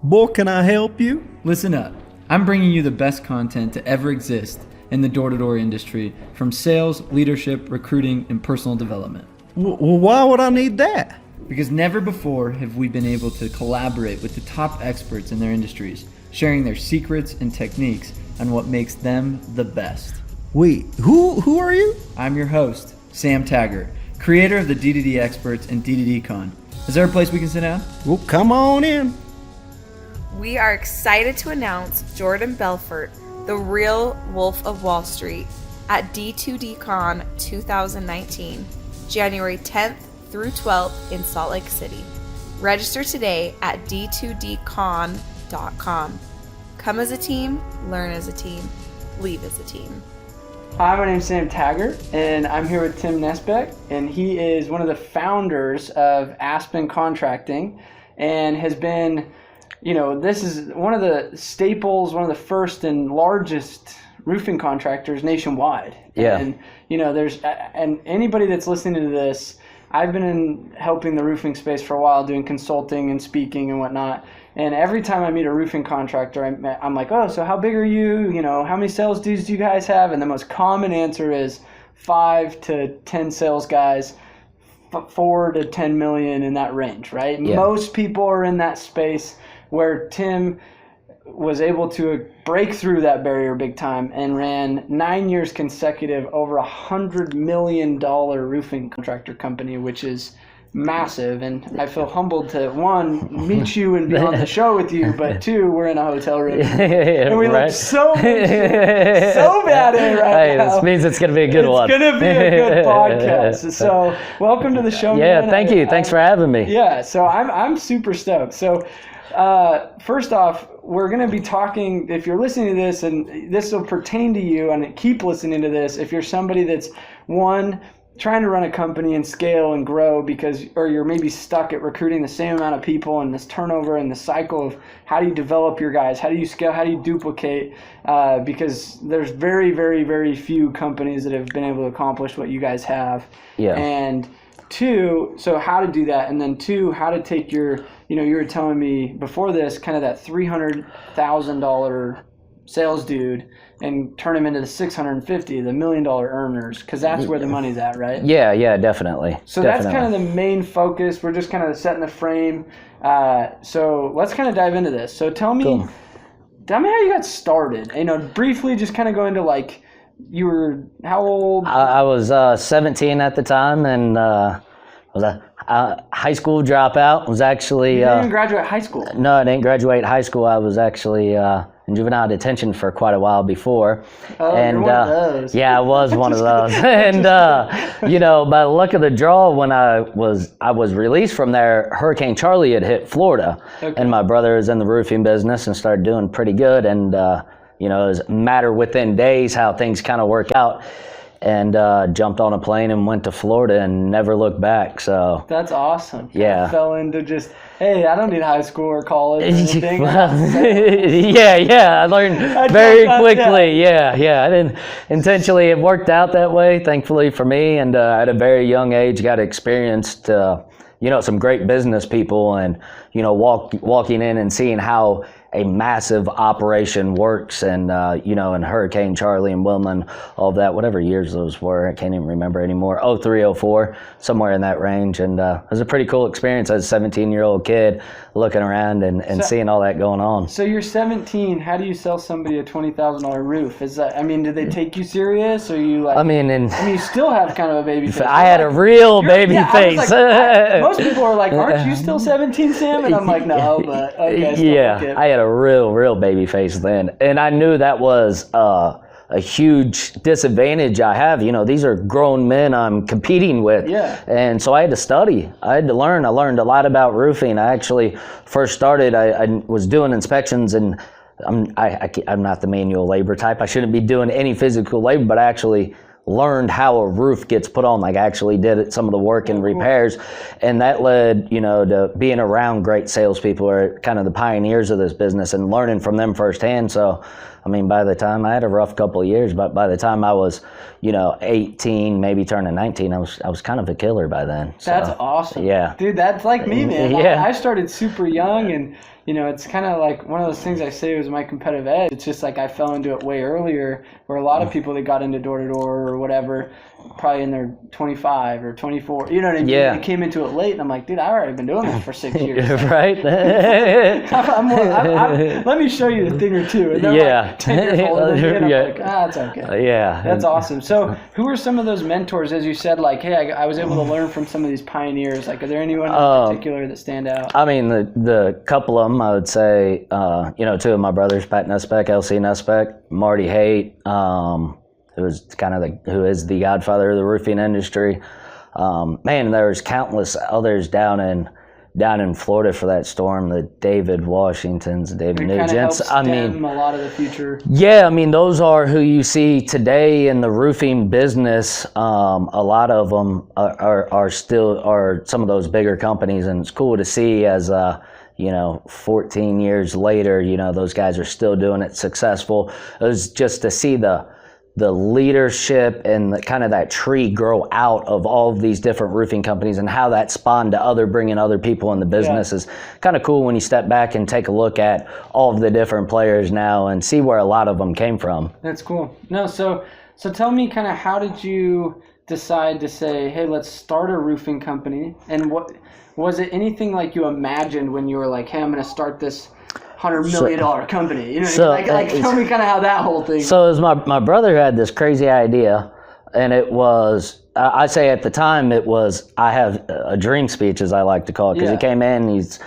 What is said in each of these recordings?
Boy, can I help you? Listen up. I'm bringing you the best content to ever exist in the door-to-door industry, from sales, leadership, recruiting, and personal development. Well, why would I need that? Because never before have we been able to collaborate with the top experts in their industries, sharing their secrets and techniques on what makes them the best. Wait, who are you? I'm your host, Sam Taggart, creator of the D2D Experts and D2D Con. Is there a place we can sit down? Well, come on in. We are excited to announce Jordan Belfort, the real Wolf of Wall Street, at D2D Con 2019, January 10th through 12th in Salt Lake City. Register today at d2dcon.com. Come as a team, learn as a team, leave as a team. Hi, my name's Sam Taggart, and I'm here with Tim Nussbeck, and he is one of the founders of Aspen Contracting, and has been, this is one of the staples, one of the first and largest roofing contractors nationwide. Yeah. And, and anybody that's listening to this, I've been helping the roofing space for a while, doing consulting and speaking and whatnot. And every time I meet a roofing contractor, I'm like, oh, so how big are you? How many sales dudes do you guys have? And the most common answer is 5 to 10 sales guys, 4 to 10 million, in that range, right? Yeah. Most people are in that space, where Tim was able to break through that barrier big time and ran 9 years consecutive over $100 million roofing contractor company, which is massive. And I feel humbled to, one, meet you and be on the show with you, but two, we're in a hotel room and we look so bad at it right now. This means it's going to be a good one. It's going to be a good podcast. So welcome to the show. Yeah, man. Thank you. Thanks for having me. Yeah, so I'm super stoked. So first off, we're going to be talking, if you're listening to this, and this will pertain to you, and keep listening to this, if you're somebody that's, one, trying to run a company and scale and grow, or you're maybe stuck at recruiting the same amount of people, and this turnover and the cycle of how do you develop your guys, how do you scale, how do you duplicate, because there's very, very, very few companies that have been able to accomplish what you guys have. Yeah. And two, so how to do that, and then two, how to take your, you were telling me before this, kind of that $300,000 sales dude, and turn him into the 650, the $1 million earners, because that's where the money's at, right? Yeah, definitely. So that's kind of the main focus. We're just kind of setting the frame. So let's kind of dive into this. So tell me how you got started. Briefly, just kind of go into like, you were how old? I was 17 at the time, and was a high school dropout. Was actually you didn't even graduate high school. No, I didn't graduate high school. I was actually in juvenile detention for quite a while before. Oh, and you're one of those. Yeah, I was one of those. And by luck of the draw, when I was released from there, Hurricane Charlie had hit Florida, and my brother is in the roofing business and started doing pretty good. And it was a matter within days how things kind of work out. And jumped on a plane and went to Florida and never looked back. So that's awesome. Yeah. I fell into just, hey, I don't need high school or college or anything. I learned very quickly. Yeah. I didn't intentionally. It worked out that way, thankfully for me. And at a very young age, got experienced, some great business people, and walking in and seeing how a massive operation works, and and Hurricane Charlie and Wilma and all of that, whatever years those were, I can't even remember anymore. 03, 04, somewhere in that range. And it was a pretty cool experience as a 17-year-old kid looking around and seeing all that going on. So you're 17. How do you sell somebody a $20,000 roof? Is that, do they take you serious? Or you like? You still have kind of a baby face. I had a real baby face. Most people are like, aren't you still 17, Sam? And I'm like, no, but okay. Yeah, I had a real baby face then, and I knew that was a huge disadvantage I have. These are grown men I'm competing with, and so I had to study. I had to learn. I learned a lot about roofing. I actually first started. I was doing inspections, and I'm not the manual labor type. I shouldn't be doing any physical labor, but I actually learned how a roof gets put on. Like I actually did some of the work and repairs, and that led, to being around great salespeople, or kind of the pioneers of this business, and learning from them firsthand. So I mean, by the time I had a rough couple of years, but by the time I was, 18, maybe turning 19, I was kind of a killer by then. So, That's awesome. Yeah. Dude, that's like me, man. Yeah. I started super young, and it's kind of like one of those things I say was my competitive edge. It's just like I fell into it way earlier, where a lot of people that got into door-to-door or whatever, probably in their 25 or 24, you know what I mean? Yeah. They came into it late, and I'm like, dude, I've already been doing this for 6 years. Right? Let me show you the thing or two. And they're like 10 years older than me, and I'm like, it's okay. Yeah. That's awesome. So who are some of those mentors, as you said, like, hey, I was able to learn from some of these pioneers? Like, are there anyone in particular that stand out? I mean, the couple of them, I would say, two of my brothers, Pat Nussbeck, LC Nussbeck, Marty Haight, who is the godfather of the roofing industry. Man, there's countless others down in Florida for that storm. The David Washingtons, David Nugents. I mean, a lot of the future. Yeah, I mean, those are who you see today in the roofing business. A lot of them are still some of those bigger companies, and it's cool to see as 14 years later, those guys are still doing it successful. It was just to see the leadership and kind of that tree grow out of all of these different roofing companies, and how that spawned to bringing other people in the business is kind of cool when you step back and take a look at all of the different players now and see where a lot of them came from. That's cool. No, so tell me kind of, how did you decide to say, hey, let's start a roofing company? And what was it, anything like you imagined when you were like, hey, I'm going to start this $100 million company? Tell me kind of how that whole thing. So as my brother had this crazy idea, and it was, I say at the time, it was, I have a dream speech, as I like to call it, because he came in, he's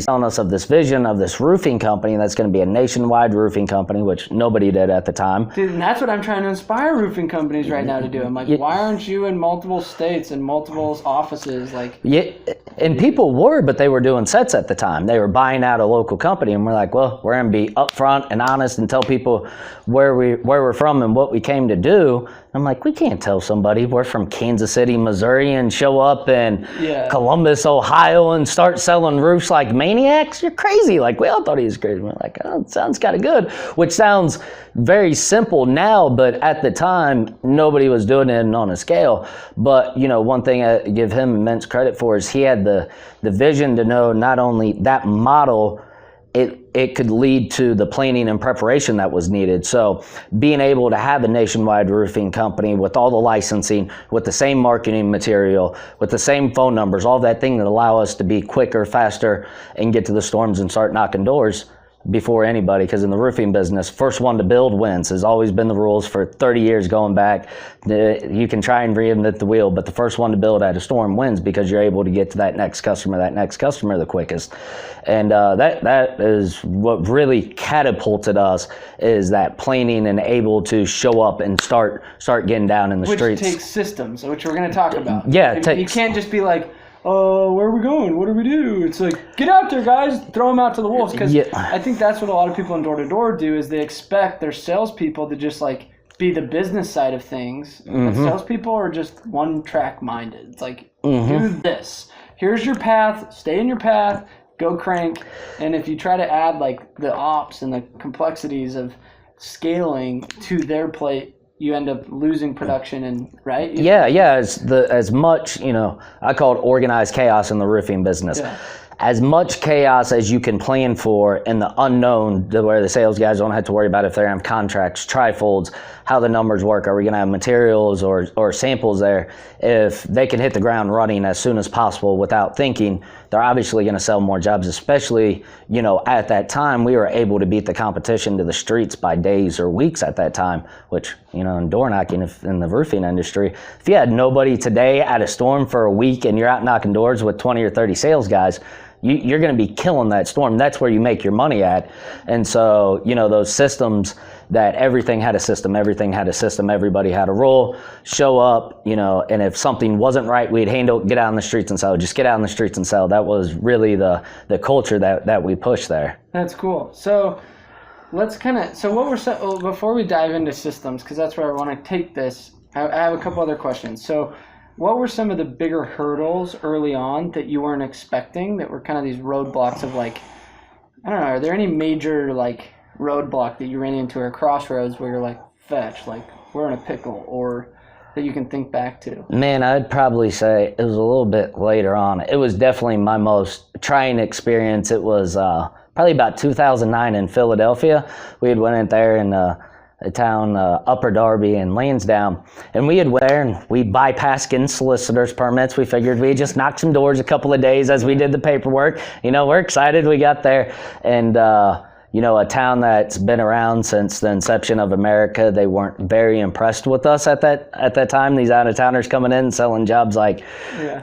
telling us of this vision of this roofing company that's going to be a nationwide roofing company, which nobody did at the time. Dude, and that's what I'm trying to inspire roofing companies right now to do. I'm like, why aren't you in multiple states and multiple offices? Yeah, and people were, but they were doing sets at the time. They were buying out a local company, and we're like, well, we're going to be upfront and honest and tell people where we're from and what we came to do. I'm like, we can't tell somebody we're from Kansas City, Missouri, and show up in Columbus, Ohio, and start selling roofs like maniacs. You're crazy. We all thought he was crazy. We're like, oh, it sounds kind of good, which sounds very simple now, but at the time, nobody was doing it on a scale. But, one thing I give him immense credit for is he had the vision to know not only that model, it could lead to the planning and preparation that was needed. So being able to have a nationwide roofing company with all the licensing, with the same marketing material, with the same phone numbers, all that thing that allow us to be quicker, faster, and get to the storms and start knocking doors before anybody, because in the roofing business, first one to build wins has always been the rules for 30 years going back. You can try and reinvent the wheel, but the first one to build at a storm wins, because you're able to get to that next customer the quickest. And that is what really catapulted us, is that planning and able to show up and start getting down in the streets. Which takes systems, which we're going to talk about. Yeah, you can't just be like, oh, where are we going? What do we do? It's like, get out there, guys. Throw them out to the wolves. Because I think that's what a lot of people in door-to-door do, is they expect their salespeople to just be the business side of things. But salespeople are just one-track minded. It's like, do this. Here's your path. Stay in your path. Go crank. And if you try to add the ops and the complexities of scaling to their plate, you end up losing production, and right? Yeah. As much, I call it organized chaos in the roofing business. Yeah. As much chaos as you can plan for in the unknown, where the sales guys don't have to worry about if they're going to have contracts, trifolds, how the numbers work, are we going to have materials or samples there. If they can hit the ground running as soon as possible without thinking, they're obviously going to sell more jobs, especially, at that time, we were able to beat the competition to the streets by days or weeks at that time, which, in door knocking, in the roofing industry, if you had nobody today at a storm for a week and you're out knocking doors with 20 or 30 sales guys, you're going to be killing that storm. That's where you make your money at. And so, those systems, that everything had a system, everybody had a role, show up, and if something wasn't right, we'd get out in the streets and sell. Just get out in the streets and sell. That was really the culture that we pushed there. That's cool. So let's before we dive into systems, because that's where I want to take this, I have a couple other questions. So what were some of the bigger hurdles early on that you weren't expecting, that were kind of these roadblocks of I don't know, are there any major roadblock that you ran into, or crossroads where you're like, fetch, like we're in a pickle, or that you can think back to? Man, I'd probably say it was a little bit later on. It was definitely my most trying experience. It was probably about 2009 in Philadelphia. We had went in there in a town, Upper Darby and Lansdowne, and we had went there and we bypassed getting solicitor's permits. We figured we'd just knock some doors a couple of days as we did the paperwork. We're excited. We got there, and a town that's been around since the inception of America, they weren't very impressed with us at that time. These out-of-towners coming in selling jobs like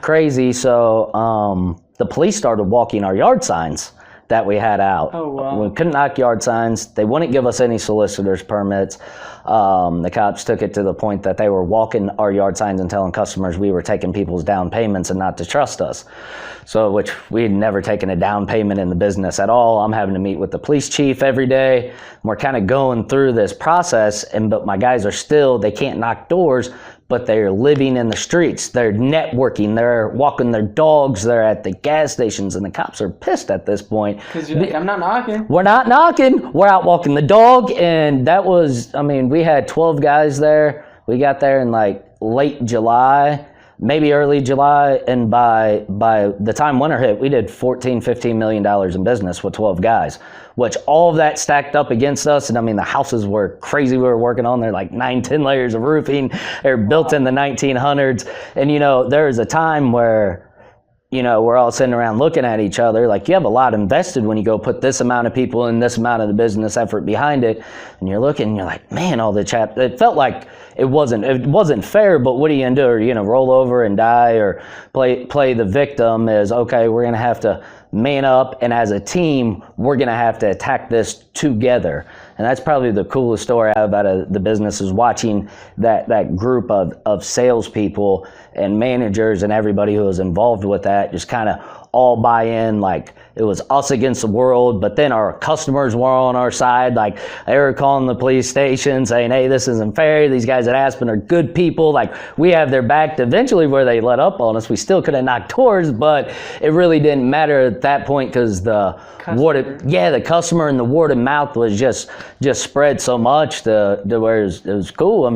crazy. So the police started walking our yard signs that we had out. Oh, wow. We couldn't knock yard signs. They wouldn't give us any solicitor's permits. The cops took it to the point that they were walking our yard signs and telling customers we were taking people's down payments and not to trust us. So, which we had never taken a down payment in the business at all. I'm having to meet with the police chief every day. We're kind of going through this process, but my guys are still, they can't knock doors, but they're living in the streets. They're networking. They're walking their dogs. They're at the gas stations, and the cops are pissed at this point. Because you're like, I'm not knocking. We're not knocking. We're out walking the dog, and that was, we had 12 guys there. We got there in like late July, maybe early July, and by the time winter hit, we did $14-15 million in business with 12 guys, which all of that stacked up against us. And the houses were crazy. We were working on there like 9-10 layers of roofing. They're built in the 1900s. And there was a time where we're all sitting around looking at each other like, you have a lot invested when you go put this amount of people and this amount of the business effort behind it. And you're looking and you're like, man, all the chat, it felt like it wasn't fair, but what are you gonna do? Or, roll over and die or play the victim is, okay, we're gonna have to man up, and as a team, we're gonna have to attack this together. And that's probably the coolest story out of the business, is watching that group of salespeople and managers and everybody who was involved with that just kind of all buy in, like it was us against the world. But then our customers were on our side. Like, they were calling the police station saying, hey, this isn't fair. These guys at Aspen are good people. Like, we have their back. Eventually, where they let up on us, we still could have knocked doors, but it really didn't matter at that point, because the customer and the word of mouth was just spread so much to where it was cool.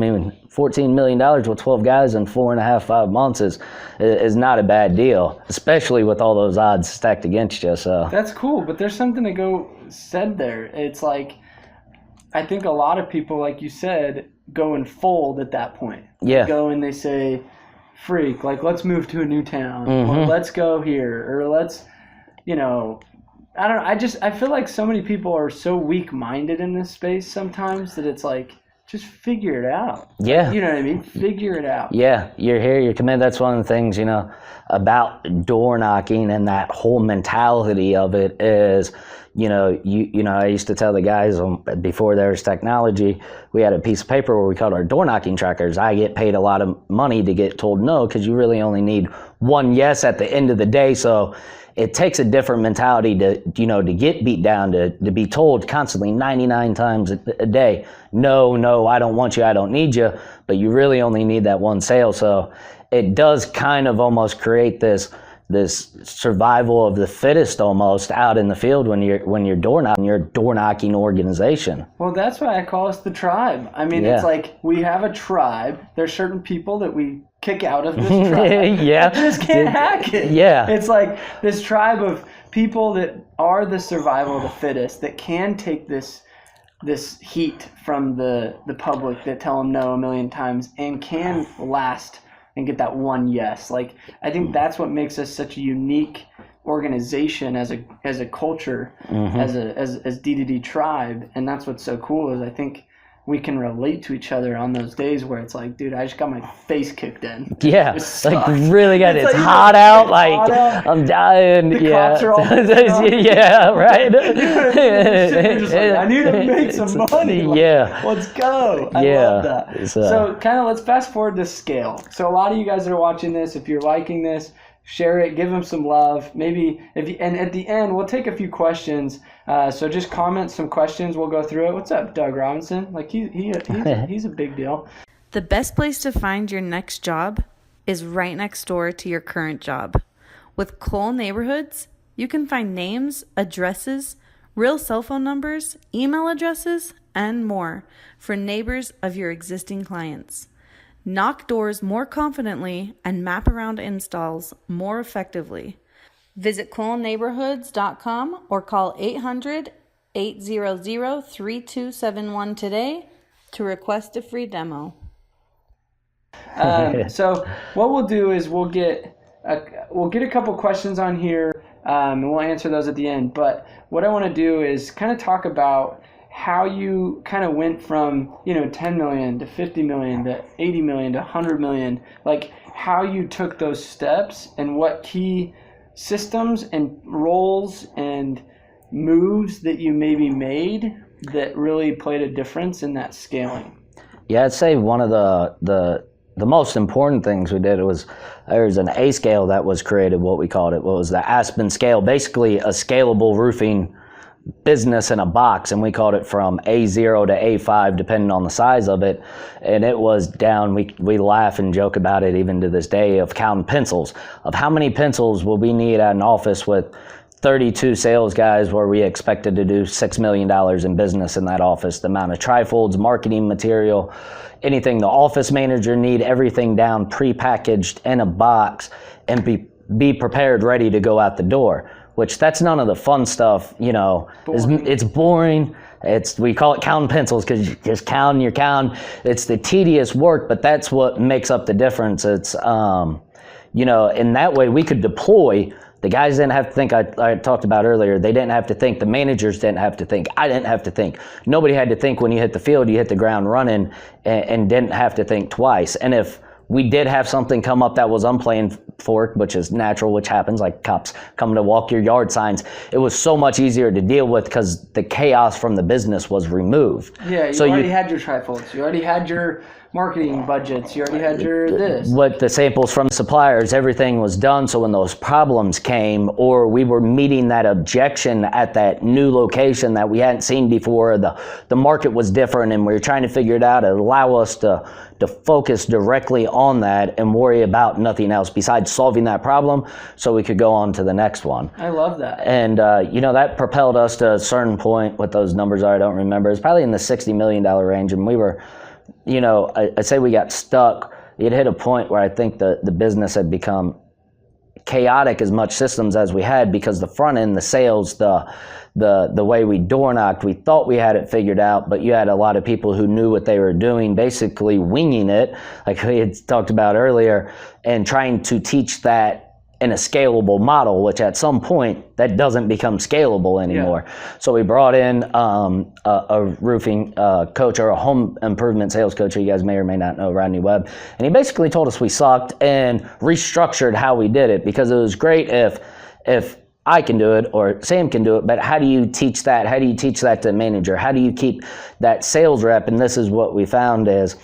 $14 million with 12 guys in 4.5-5 months is not a bad deal, especially with all those odds stacked against you. So that's cool, but there's something to go said there. It's like, I think a lot of people, like you said, go and fold at that point. Yeah. They go and they say, freak, like, let's move to a new town, or let's go here, or let's, I don't know. I feel like so many people are so weak-minded in this space sometimes that it's like, just figure it out. Yeah. You know what I mean? Figure it out. Yeah, you're here, you're committed. That's one of the things, about door knocking and that whole mentality of it is, I used to tell the guys before there was technology, we had a piece of paper where we called our door knocking trackers. I get paid a lot of money to get told no, because you really only need one yes at the end of the day. So it takes a different mentality to get beat down, to be told constantly 99 times a day, no, I don't want you, I don't need you, but you really only need that one sale. So it does kind of almost create this survival of the fittest almost out in the field when you're door knocking, you're a door knocking organization. Well, that's why I call us the tribe. It's like, we have a tribe. There's certain people that we kick out of this tribe. Yeah. Just can't hack it. Yeah. It's like this tribe of people that are the survival of the fittest, that can take this heat from the public that tell them no a million times, and can last and get that one yes. Like, I think that's what makes us such a unique organization as a culture, as D2D Tribe. And that's what's so cool, is I think we can relate to each other on those days where it's like, dude, I just got my face kicked in. Yeah, like really good. It's hot out. Like, I'm dying. The Yeah. cops are all Yeah, right. We're just like, I need to make some money. Like, yeah. Let's go. I love that. So kind of let's fast forward to Scale. So a lot of you guys that are watching this, if you're liking this, share it, give them some love. Maybe and at the end, we'll take a few questions. So just comment some questions. We'll go through it. What's up, Doug Robinson? Like, he's a big deal. The best place to find your next job is right next door to your current job. With Cole Neighborhoods, you can find names, addresses, real cell phone numbers, email addresses, and more for neighbors of your existing clients. Knock doors more confidently and map around installs more effectively. Visit coolneighborhoods.com or call 800-800-3271 today to request a free demo. So what we'll do is we'll get a couple questions on here, and we'll answer those at the end. But what I want to do is kind of talk about how you kind of went from 10 million to 50 million to 80 million to 100 million, like how you took those steps and what key systems and roles and moves that you maybe made that really played a difference in that scaling. Yeah, I'd say one of the most important things we did was there's an A scale that was created, what we called it. What was the Aspen Scale, basically a scalable roofing business in a box, and we called it from A0 to A5 depending on the size of it. And it was down, we laugh and joke about it even to this day, of counting pencils, of how many pencils will we need at an office with 32 sales guys where we expected to do $6 million in business in that office, the amount of trifolds, marketing material, anything the office manager need, everything down pre-packaged in a box and be prepared, ready to go out the door. Which that's none of the fun stuff, it's boring. We call it counting pencils because you're just counting, you're counting. It's the tedious work, but that's what makes up the difference. It's, in that way we could deploy. The guys didn't have to think, I talked about earlier, they didn't have to think, the managers didn't have to think, I didn't have to think. Nobody had to think when you hit the field, you hit the ground running and didn't have to think twice. And if we did have something come up that was unplanned for, which is natural, which happens, like cops coming to walk your yard signs, it was so much easier to deal with because the chaos from the business was removed. Yeah, you already had your trifolds, you already had your marketing budgets, you already had your this. What the samples from suppliers, everything was done, so when those problems came or we were meeting that objection at that new location that we hadn't seen before, the market was different and we were trying to figure it out, it allowed us to focus directly on that and worry about nothing else besides solving that problem so we could go on to the next one. I love that. And, that propelled us to a certain point. What those numbers are, I don't remember. It's probably in the $60 million range. And we were, I'd say we got stuck. It hit a point where I think the business had become chaotic as much systems as we had because the front end, the sales, the way we door knocked, we thought we had it figured out, but you had a lot of people who knew what they were doing, basically winging it, like we had talked about earlier, and trying to teach that in a scalable model, which at some point that doesn't become scalable anymore. Yeah. So we brought in a roofing coach or a home improvement sales coach, who you guys may or may not know, Rodney Webb, and he basically told us we sucked and restructured how we did it, because it was great if I can do it or Sam can do it, but how do you teach that? How do you teach that to the manager? How do you keep that sales rep? And this is what we found is,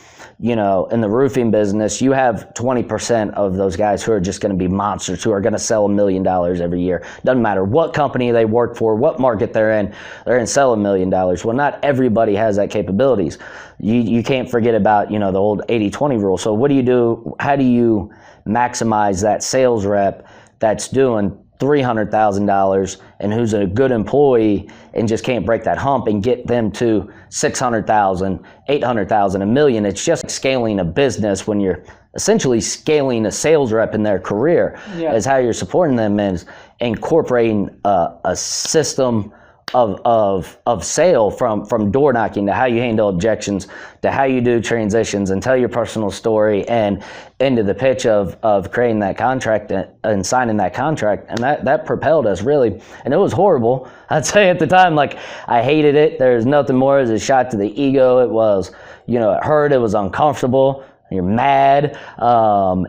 in the roofing business, you have 20% of those guys who are just going to be monsters, who are going to sell $1 million every year. Doesn't matter what company they work for, what market they're going to sell $1 million. Well, not everybody has that capabilities. You can't forget about, the old 80-20 rule. So what do you do? How do you maximize that sales rep that's doing $300,000 and who's a good employee and just can't break that hump and get them to $600,000, $800,000, $1 million? It's just scaling a business when you're essentially scaling a sales rep in their career. Yeah. Is how you're supporting them, is incorporating a system of sale from door knocking to how you handle objections to how you do transitions and tell your personal story and into the pitch of creating that contract and signing that contract. And that propelled us really. And it was horrible. I'd say at the time, like, I hated it. There's nothing more as a shot to the ego. It was, it hurt. It was uncomfortable. You're mad.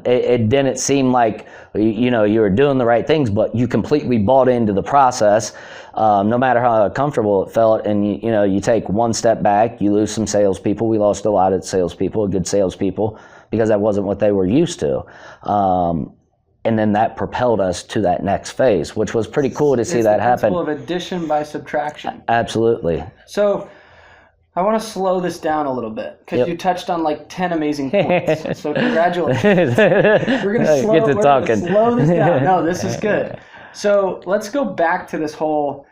It didn't seem like, you were doing the right things, but you completely bought into the process, no matter how comfortable it felt. And, you take one step back, you lose some salespeople. We lost a lot of salespeople, good salespeople, because that wasn't what they were used to. And then that propelled us to that next phase, which was pretty cool to see that happen. It's the principle of addition by subtraction. Absolutely. So I want to slow this down a little bit because you touched on like 10 amazing points. So congratulations. We're going to slow this down. No, this is good. So let's go back to this whole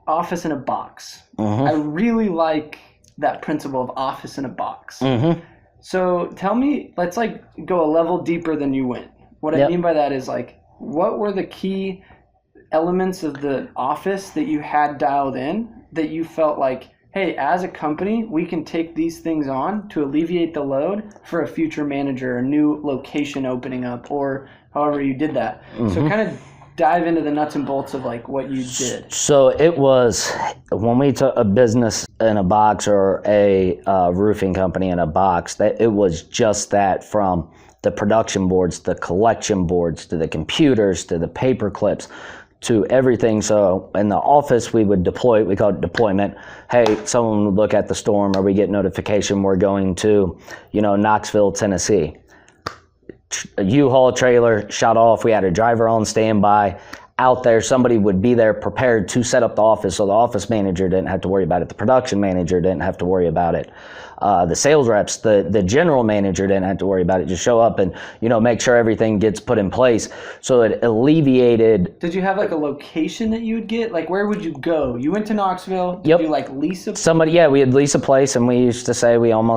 office in a box. I really like that principle of office in a box. So tell me, let's like go a level deeper than you went. What I mean by that is like, what were the key elements of the office that you had dialed in that you felt like, hey, as a company, we can take these things on to alleviate the load for a future manager, a new location opening up, or however you did that. So kind of dive into the nuts and bolts of like what you did. So it was, when we took a business in a box or a roofing company in a box, that it was just that, from the production boards, the collection boards, to the computers, to the paper clips, to everything. So in the office, we would deploy, we call it deployment. Hey, someone would look at the storm, or we get notification we're going to, Knoxville, Tennessee. A U-Haul trailer shot off. We had a driver on standby out there. Somebody would be there prepared to set up the office, so the office manager didn't have to worry about it. The production manager didn't have to worry about it. The sales reps, the general manager didn't have to worry about it. Just show up and, make sure everything gets put in place. So it alleviated. Did you have like a location that you would get? Like, where would you go? You went to Knoxville. Did you like lease a place? We had leased a place, and we used to say we called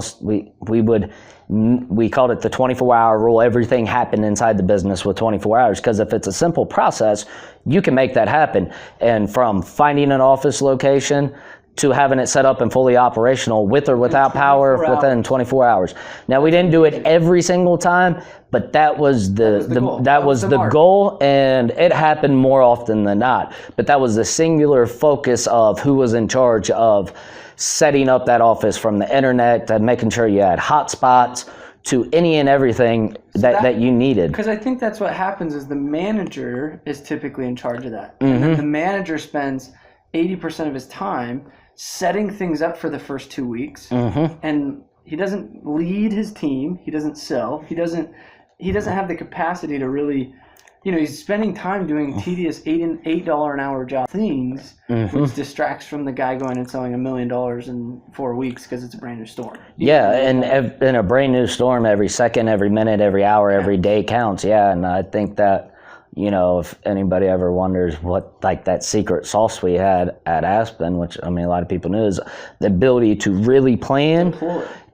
it the 24-hour rule. Everything happened inside the business with 24 hours, because if it's a simple process, you can make that happen. And from finding an office location to having it set up and fully operational with or without power within 24 hours. Now, we didn't do it every single time, but that was the goal, and it happened more often than not. But that was the singular focus of who was in charge of setting up that office, from the internet to making sure you had hotspots to any and everything that you needed. Because I think that's what happens is the manager is typically in charge of that. And then the manager spends 80% of his time setting things up for the first 2 weeks. And he doesn't lead his team. He doesn't sell. He doesn't have the capacity to really, he's spending time doing tedious $8 an hour job things, which distracts from the guy going and selling $1 million in 4 weeks because it's a brand new storm. Yeah, and in a brand new storm, every second, every minute, every hour, every day counts. Yeah, and I think that, if anybody ever wonders what like that secret sauce we had at Aspen, which a lot of people knew, is the ability to really plan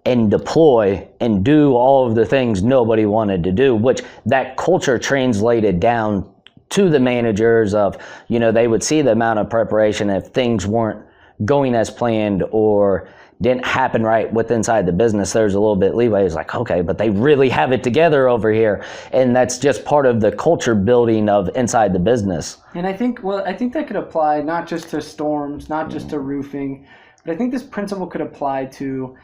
and deploy and do all of the things nobody wanted to do, which that culture translated down to the managers of, they would see the amount of preparation. If things weren't going as planned or didn't happen right with inside the business, there's a little bit leeway. It's like, okay, but they really have it together over here. And that's just part of the culture building of inside the business. And I think that could apply not just to storms, not just to roofing, but I think this principle could apply to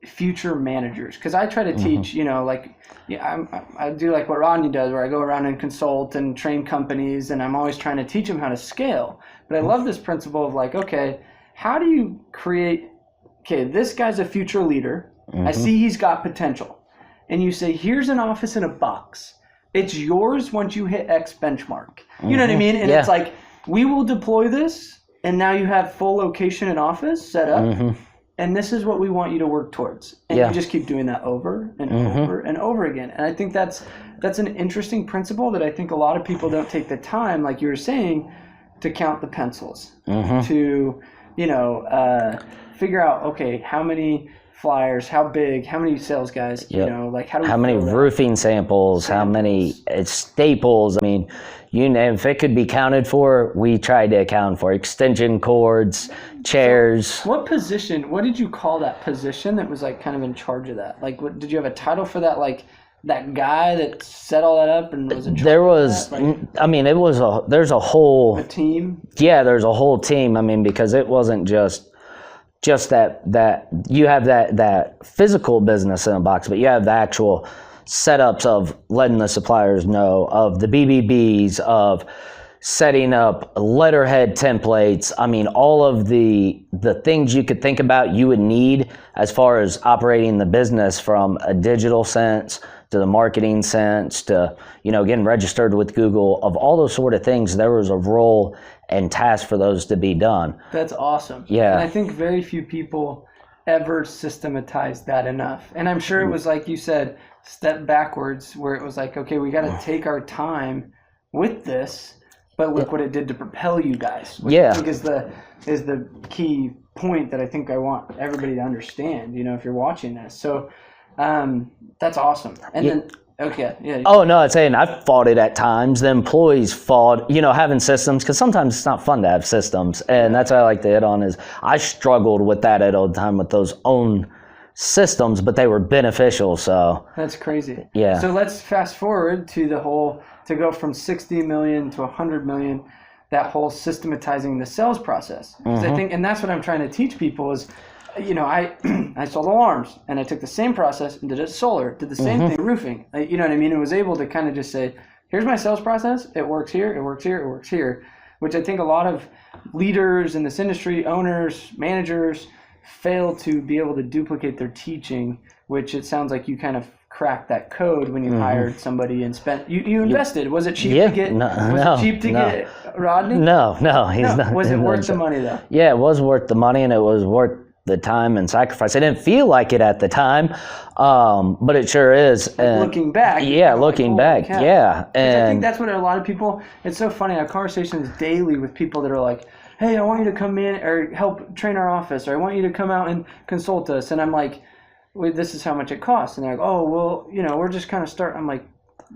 future managers. Because I try to teach, I do like what Rodney does, where I go around and consult and train companies, and I'm always trying to teach them how to scale. But I love this principle of like, okay, how do you create, this guy's a future leader. I see he's got potential. And you say, here's an office in a box. It's yours once you hit X benchmark. You know what I mean? And it's like, we will deploy this, and now you have full location and office set up. And this is what we want you to work towards. And you just keep doing that over and over and over again. And I think that's an interesting principle that I think a lot of people don't take the time, like you were saying, to count the pencils, to, figure out, okay, how many flyers, how big, how many sales guys, how many roofing samples, how many staples. You name, if it could be counted for, we tried to account for. Extension cords, chairs. So what did you call that position that was like kind of in charge of that? Like, did you have a title for that? Like that guy that set all that up and was in charge of that? There's a whole... A team? Yeah, there's a whole team. Because it wasn't just that you have that physical business in a box, but you have the actual setups of letting the suppliers know, of the BBBs, of setting up letterhead templates. All of the things you could think about you would need as far as operating the business, from a digital sense to the marketing sense to, getting registered with Google. Of all those sort of things, there was a role and task for those to be done. That's awesome. Yeah. And I think very few people ever systematized that enough. And I'm sure it was, like you said, step backwards, where it was like, okay, we got to take our time with this but look what it did to propel you guys. Which Yeah. I think is the key point that I think I want everybody to understand, if you're watching this. So that's awesome. And then, okay, yeah. Oh, no, I'm saying I've fought it at times. The employees fought, having systems, because sometimes it's not fun to have systems. And that's what I like to hit on is I struggled with that at all the time with those own systems, but they were beneficial. So that's crazy. Yeah. So let's fast forward to to go from 60 million to 100 million, that whole systematizing the sales process. Because I think, and that's what I'm trying to teach people is, I sold alarms and I took the same process and did it solar, did the same thing roofing. You know what I mean? It was able to kind of just say, here's my sales process. It works here. It works here. It works here. Which I think a lot of leaders in this industry, owners, managers, fail to be able to duplicate their teaching, which it sounds like you kind of cracked that code when you hired somebody and spent, you invested. Was it cheap to get, get Rodney? No, he's not. Was it worth the money though? Yeah, it was worth the money and it was worth the time and sacrifice. I didn't feel like it at the time, but it sure is. And looking back. Yeah, looking back. Cow. Yeah. And I think that's what a lot of people, it's so funny. I have conversations daily with people that are like, hey, I want you to come in or help train our office, or I want you to come out and consult us. And I'm like, well, this is how much it costs. And they're like, oh, well, we're just kind of starting. I'm like,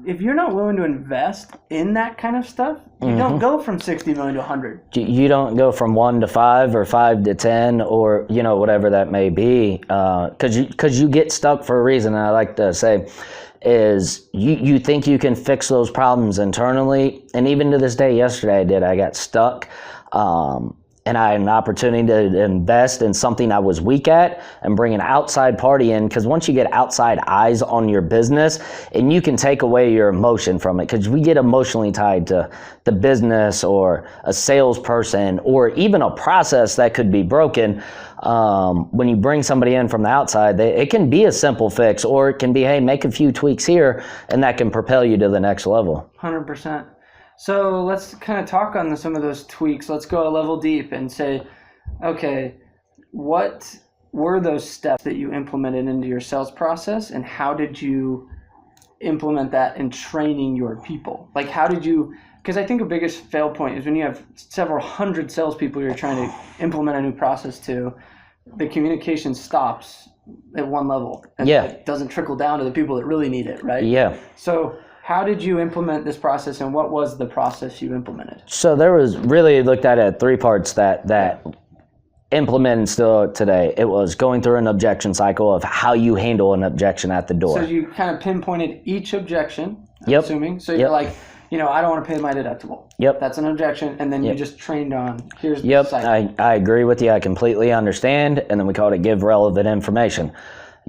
if you're not willing to invest in that kind of stuff, you don't go from 60 million to 100. You don't go from 1 to 5 or 5 to 10 or, whatever that may be, because you get stuck for a reason. And I like to say is you think you can fix those problems internally. And even to this day, yesterday I got stuck. And I had an opportunity to invest in something I was weak at and bring an outside party in, because once you get outside eyes on your business, and you can take away your emotion from it, because we get emotionally tied to the business or a salesperson or even a process that could be broken. When you bring somebody in from the outside, it can be a simple fix, or it can be, hey, make a few tweaks here, and that can propel you to the next level. 100%. So let's kind of talk on some of those tweaks. Let's go a level deep and say, okay, what were those steps that you implemented into your sales process, and how did you implement that in training your people? Like, how did you, because I think the biggest fail point is when you have several hundred salespeople you're trying to implement a new process to, the communication stops at one level and it doesn't trickle down to the people that really need it, right? Yeah. So how did you implement this process, and what was the process you implemented? So there was really looked at it 3 parts that implemented still today. It was going through an objection cycle of how you handle an objection at the door. So you kind of pinpointed each objection, I'm assuming. So you're like, I don't want to pay my deductible. Yep. That's an objection. And then you just trained on, here's the cycle. I agree with you. I completely understand. And then we called it give relevant information.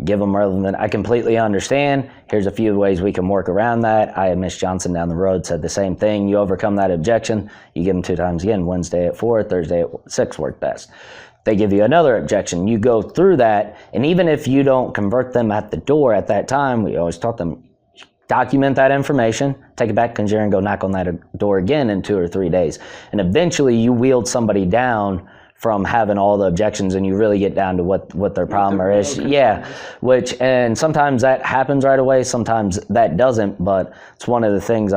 Give them relevant. I completely understand. Here's a few ways we can work around that. I had Miss Johnson down the road said the same thing. You overcome that objection. You give them 2 times again. Wednesday at 4, Thursday at 6 work best. They give you another objection. You go through that. And even if you don't convert them at the door at that time, we always taught them, document that information, take it back to Conjure and go knock on that door again in 2 or 3 days. And eventually you wield somebody down from having all the objections, and you really get down to what their problem or issue. Yeah, and sometimes that happens right away, sometimes that doesn't, but it's one of the things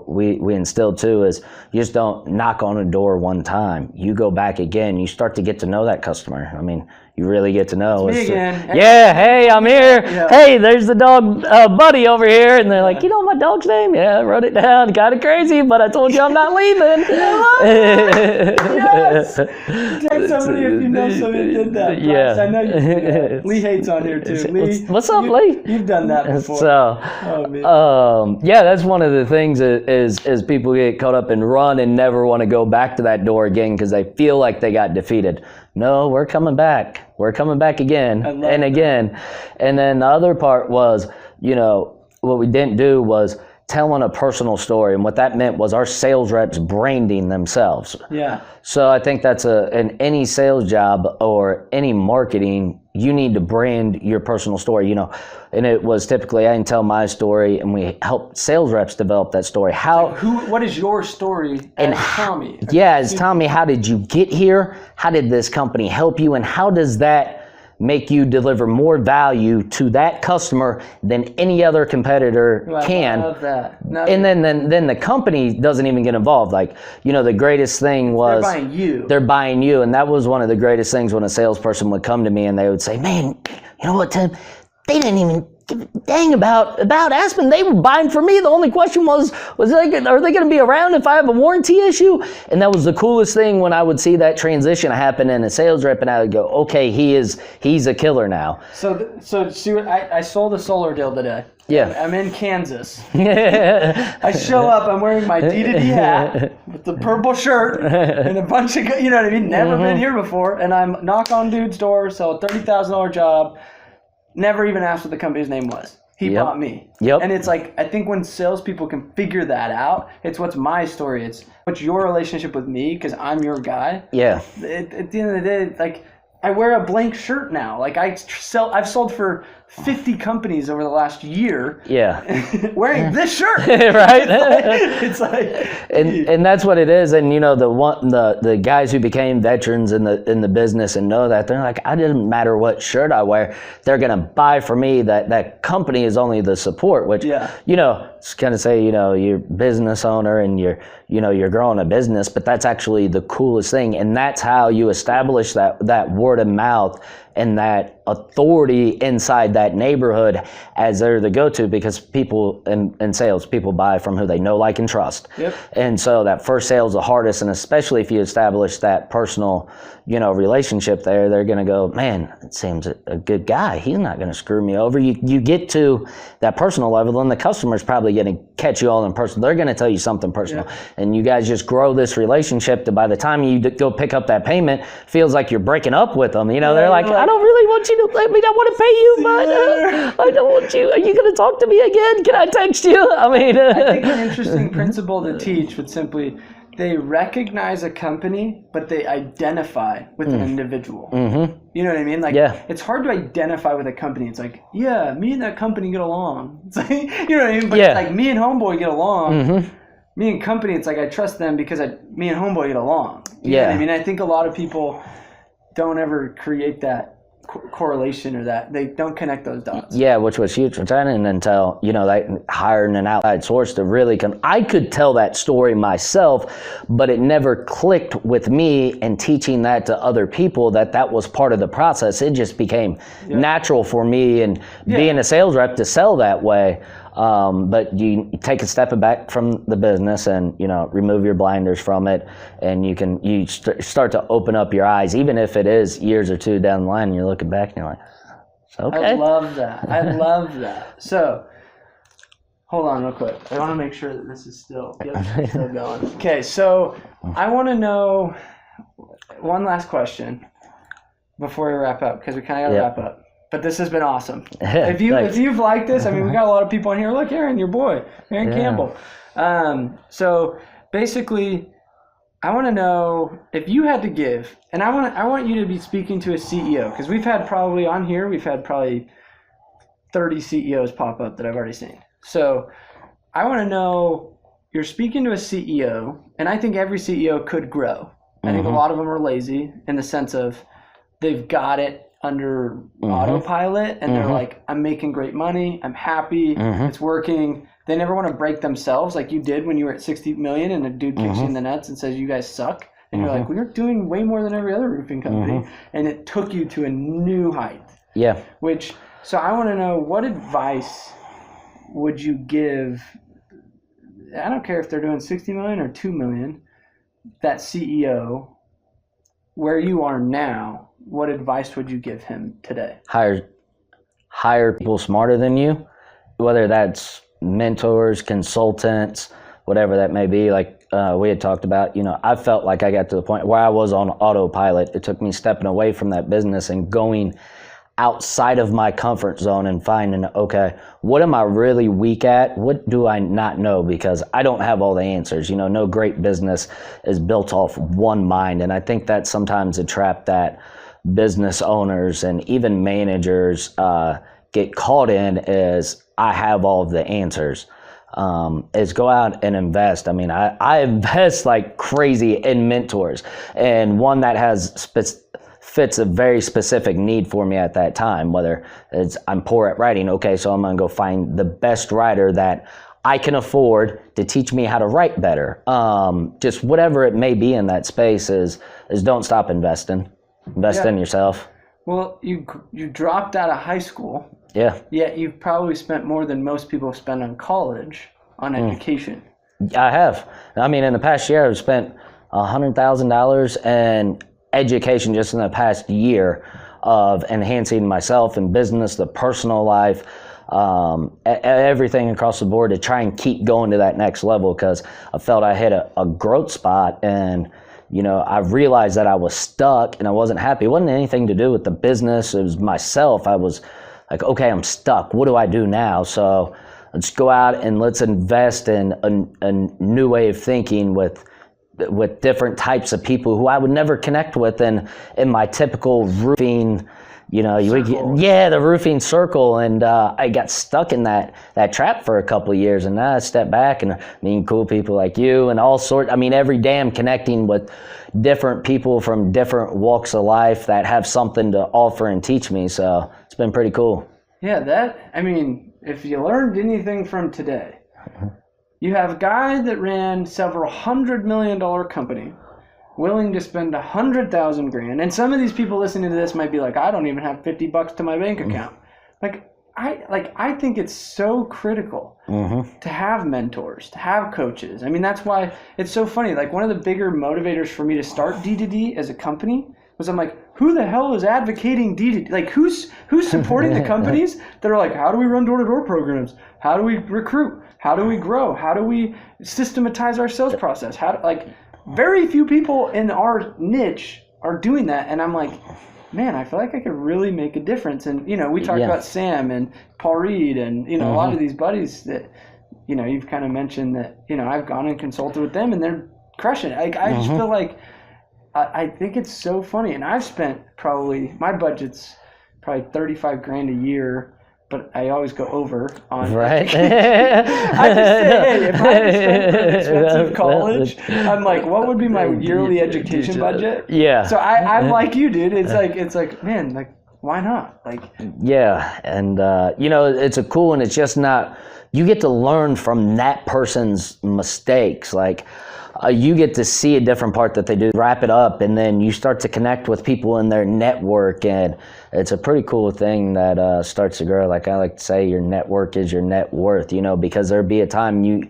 we instilled too is you just don't knock on a door one time. You go back again, you start to get to know that customer. I mean, you really get to know. It's me again. Yeah, hey, I'm here. Yeah. Hey, there's the dog Buddy over here. And they're like, you know my dog's name? Yeah, I wrote it down. Kind of crazy, but I told you I'm not leaving. Yes! Tell somebody if you know somebody did that. Yeah. I know you did that. Lee Hate's on here too. Lee, what's up, Lee? You've done that before. So, that's one of the things is people get caught up and run and never want to go back to that door again because they feel like they got defeated. No, we're coming back. We're coming back again and again. And then the other part was, what we didn't do was telling a personal story. And what that meant was our sales reps branding themselves. Yeah. So I think that's in any sales job or any marketing, you need to brand your personal story, and it was typically I can tell my story and we help sales reps develop that story. What is your story as Tommy? Yeah, as Tommy, how did you get here? How did this company help you? And how does that make you deliver more value to that customer than any other competitor can. I love that. And then the company doesn't even get involved. Like, the greatest thing was they're buying you. And that was one of the greatest things when a salesperson would come to me and they would say, man, you know what, Tim, they didn't even give a dang about Aspen. They were buying for me. The only question was are they going to be around if I have a warranty issue? And that was the coolest thing when I would see that transition happen in a sales rep, and I would go, okay, he's a killer now. So see what I sold a solar deal today. Yeah. I'm in Kansas. I show up, I'm wearing my D2D hat with the purple shirt and a bunch of, you know what I mean? Never been here before. And I'm knock on dude's door, sell a $30,000 job. Never even asked what the company's name was. He bought me. Yep. And it's like, I think when salespeople can figure that out, it's what's my story. It's what's your relationship with me because I'm your guy. Yeah. At the end of the day, like, I wear a blank shirt now. Like I've sold for 50 companies over the last year. Yeah. Wearing this shirt. Right. It's like and that's what it is. And the guys who became veterans in the business and know that, they're like, I didn't matter what shirt I wear, they're gonna buy for me. That company is only the support, which it's kind of say, you're business owner and you're growing a business, but that's actually the coolest thing. And that's how you establish that word of mouth and that authority inside that neighborhood as they're the go-to, because people in sales, people buy from who they know, like, and trust. Yep. And so that first sale is the hardest, and especially if you establish that personal, relationship there, they're going to go, man, it seems a good guy. He's not going to screw me over. You get to that personal level, and the customer's probably going to catch you all in person. They're going to tell you something personal. Yeah. And you guys just grow this relationship to by the time you go pick up that payment, feels like you're breaking up with them. They're like, I don't really want you to, I want to pay you, but I don't want you. Are you going to talk to me again? Can I text you? I think an interesting principle to teach would simply, they recognize a company, but they identify with an individual. Mm-hmm. You know what I mean? Like, it's hard to identify with a company. It's like, yeah, me and that company get along. It's like, you know what I mean? But it's like, me and homeboy get along. Mm-hmm. Me and company, it's like, I trust them because me and homeboy get along. You know what I mean? I think a lot of people don't ever create that correlation or that they don't connect those dots. Yeah, which was huge, which I didn't until, like hiring an outside source to really come. I could tell that story myself, but it never clicked with me, and teaching that to other people that was part of the process. It just became natural for me, and being a sales rep to sell that way. But you take a step back from the business and, remove your blinders from it, and you start to open up your eyes, even if it is years or two down the line, and you're looking back and you're like, okay. I love that. So, hold on real quick. I want to make sure that this is still going. Okay, so I want to know one last question before we wrap up, because we kind of got to wrap up. But this has been awesome. If you've liked this, we got a lot of people on here. Look, Aaron, your boy, Aaron Campbell. So basically, I want to know if you had to give, and I want you to be speaking to a CEO, because we've had probably 30 CEOs pop up that I've already seen. So I want to know, you're speaking to a CEO, and I think every CEO could grow. I think a lot of them are lazy in the sense of they've got it under autopilot, and they're like, I'm making great money, I'm happy, it's working. They never want to break themselves like you did when you were at 60 million and a dude kicks you in the nuts and says you guys suck, and you're like, we're doing way more than every other roofing company, and it took you to a new height. So I want to know, what advice would you give, I don't care if they're doing 60 million or 2 million, that CEO where you are now, what advice would you give him today? Hire people smarter than you, whether that's mentors, consultants, whatever that may be. Like we had talked about, I felt like I got to the point where I was on autopilot. It took me stepping away from that business and going outside of my comfort zone and finding, okay, what am I really weak at? What do I not know? Because I don't have all the answers. No great business is built off one mind. And I think that's sometimes a trap that business owners and even managers get caught in, is I have all of the answers. Is go out and invest. I invest like crazy in mentors, and one that has fits a very specific need for me at that time, whether it's I'm poor at writing, okay, so I'm gonna go find the best writer that I can afford to teach me how to write better. Just whatever it may be in that space is don't stop investing. Invest in yourself. Well, you dropped out of high school. Yeah. Yet you've probably spent more than most people spend on college on education. I have. I mean, in the past year, I've spent $100,000 in education just in the past year of enhancing myself in business, the personal life, everything across the board to try and keep going to that next level, because I felt I hit a growth spot, and I realized that I was stuck and I wasn't happy. It wasn't anything to do with the business. It was myself. I was like, okay, I'm stuck. What do I do now? So let's go out and let's invest in a new way of thinking with different types of people who I would never connect with in my typical roofing, the roofing circle. And I got stuck in that trap for a couple of years. And now I step back and meeting cool people like you and all sorts. I mean, every day I'm connecting with different people from different walks of life that have something to offer and teach me. So it's been pretty cool. Yeah, if you learned anything from today, you have a guy that ran several $100 million company, willing to spend $100,000. And some of these people listening to this might be like, I don't even have $50 to my bank account. I think it's so critical to have mentors, to have coaches. I mean, that's why it's so funny. Like, one of the bigger motivators for me to start D2D as a company was, I'm like, who the hell is advocating D2D? Like, who's supporting the companies that are like, how do we run door-to-door programs? How do we recruit? How do we grow? How do we systematize our sales process? Very few people in our niche are doing that. And I'm like, man, I feel like I could really make a difference. And, we talked about Sam and Paul Reed and, a lot of these buddies that, you've kind of mentioned that, I've gone and consulted with them and they're crushing it. I just feel like, I think it's so funny. And I've spent my budget's probably $35,000 a year, but I always go over on right. I just say, hey, if I had to spend for an expensive college, I'm like, what would be my yearly education budget? Yeah. So I'm like you, dude. It's like, man, like, why not? Like, yeah. And, it's a cool, and it's just not, you get to learn from that person's mistakes. Like, you get to see a different part that they do, wrap it up, and then you start to connect with people in their network, and it's a pretty cool thing that starts to grow. Like I like to say, your network is your net worth, because there'll be a time you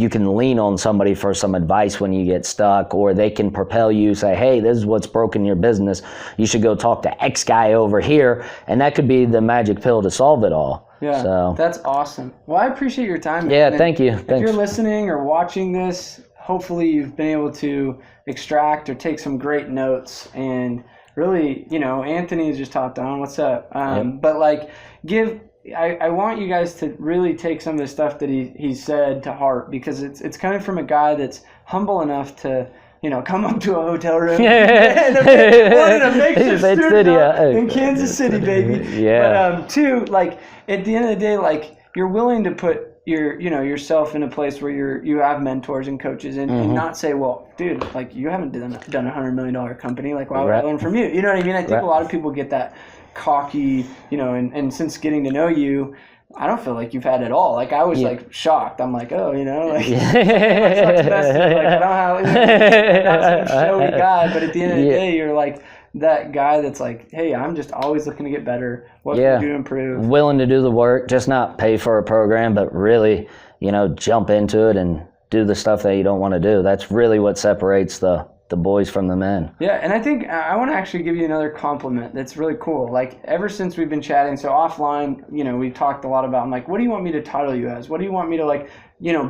can lean on somebody for some advice when you get stuck, or they can propel you, say, hey, this is what's broken your business. You should go talk to X guy over here, and that could be the magic pill to solve it all. Yeah, so that's awesome. Well, I appreciate your time. Yeah, man. thank you. If Thanks. you're listening or watching this, hopefully you've been able to extract or take some great notes. And really, Anthony is just top on. What's up? But I want you guys to really take some of the stuff that he said to heart, because it's coming from a guy that's humble enough to, come up to a hotel room in a makeshift studio in Kansas City, baby. Yeah. But two, at the end of the day, you're willing to put yourself in a place where you have mentors and coaches, and not say, well, dude, you haven't done a $100 million company. Why would I learn from you? You know what I mean? I think a lot of people get that cocky, and since getting to know you, I don't feel like you've had it all. I was shocked. I'm like, oh, I don't have not some showy guy, but at the end of the day, you're like that guy that's like, hey, I'm just always looking to get better. What can we do to improve? Willing to do the work, just not pay for a program, but really, jump into it and do the stuff that you don't want to do. That's really what separates the boys from the men. Yeah, and I think I want to actually give you another compliment that's really cool. Ever since we've been chatting, so offline, we talked a lot about, I'm like, what do you want me to title you as? What do you want me to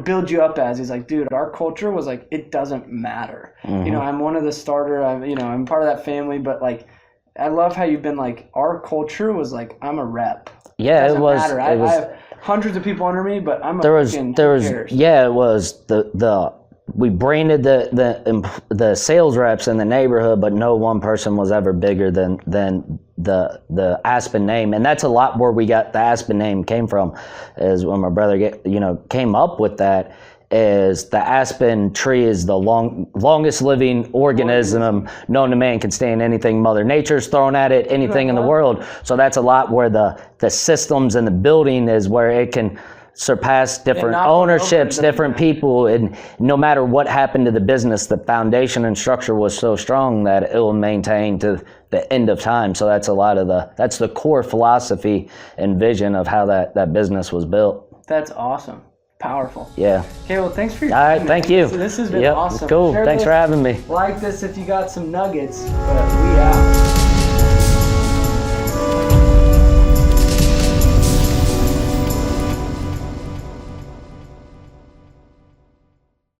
build you up as? He's like, dude, our culture was it doesn't matter. I'm one of the starter, I'm part of that family, but I love how you've been our culture was I'm a rep. Yeah, it was. Matter. I have hundreds of people under me, but I'm it was we branded the sales reps in the neighborhood, but no one person was ever bigger than the Aspen name. And that's a lot where we got the Aspen name came from, is when my brother came up with that. is the aspen tree is the longest living organism known to man, can stand anything Mother Nature's thrown at it, anything in the world. So that's a lot where the systems and the building is where it can surpass different ownerships, different people, and no matter what happened to the business, the foundation and structure was so strong that it will maintain to the end of time. So that's a lot of that's the core philosophy and vision of how that business was built. That's awesome. Powerful. Yeah. Okay, well, thanks for your All right, time, thank man. you. This has been Yep, awesome. cool. Share Thanks this, for having me. Like this if you got some nuggets, but we out.